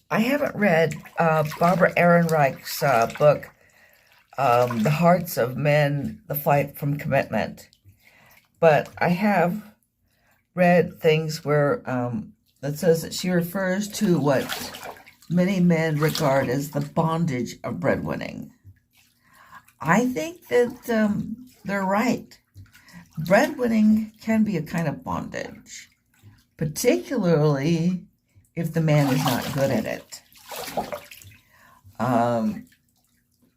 I haven't read Barbara Ehrenreich's book, The Hearts of Men, The Flight from Commitment. But I have read things where that says that she refers to what many men regard as the bondage of breadwinning. I think that they're right. Breadwinning can be a kind of bondage, particularly if the man is not good at it.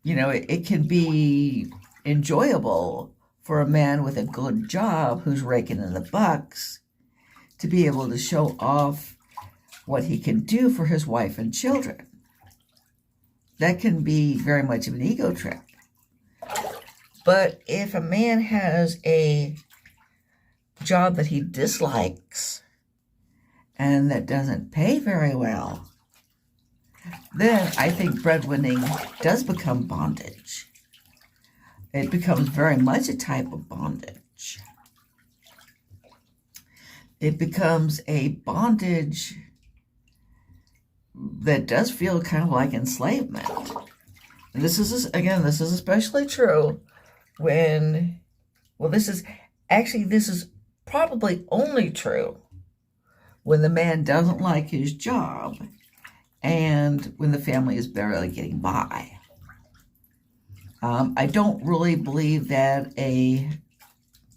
It can be enjoyable for a man with a good job who's raking in the bucks to be able to show off what he can do for his wife and children. That can be very much of an ego trip. But if a man has a job that he dislikes and that doesn't pay very well, then I think breadwinning does become bondage. It becomes very much a type of bondage. It becomes a bondage that does feel kind of like enslavement. And this is especially true when, this is probably only true when the man doesn't like his job and when the family is barely getting by. I don't really believe that a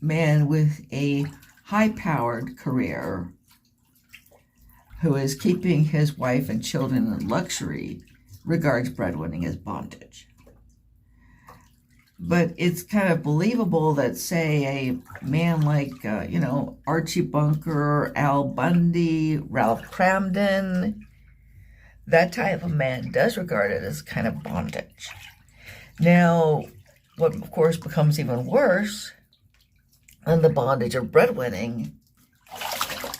man with a high-powered career who is keeping his wife and children in luxury regards breadwinning as bondage. But it's kind of believable that, say, a man like, Archie Bunker, Al Bundy, Ralph Cramden, that type of man does regard it as kind of bondage. Now, what of course becomes even worse than the bondage of breadwinning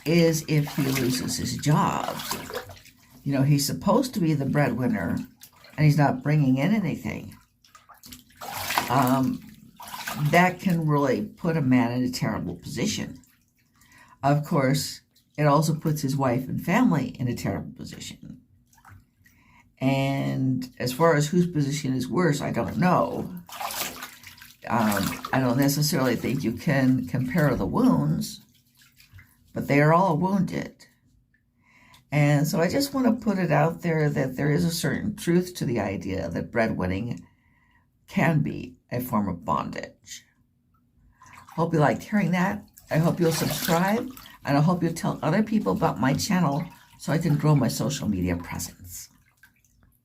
is if he loses his job. He's supposed to be the breadwinner and he's not bringing in anything. That can really put a man in a terrible position. Of course, it also puts his wife and family in a terrible position. And as far as whose position is worse, I don't know. I don't necessarily think you can compare the wounds, but they are all wounded. And so I just want to put it out there that there is a certain truth to the idea that breadwinning can be a form of bondage. Hope you liked hearing that. I hope you'll subscribe, and I hope you'll tell other people about my channel so I can grow my social media presence.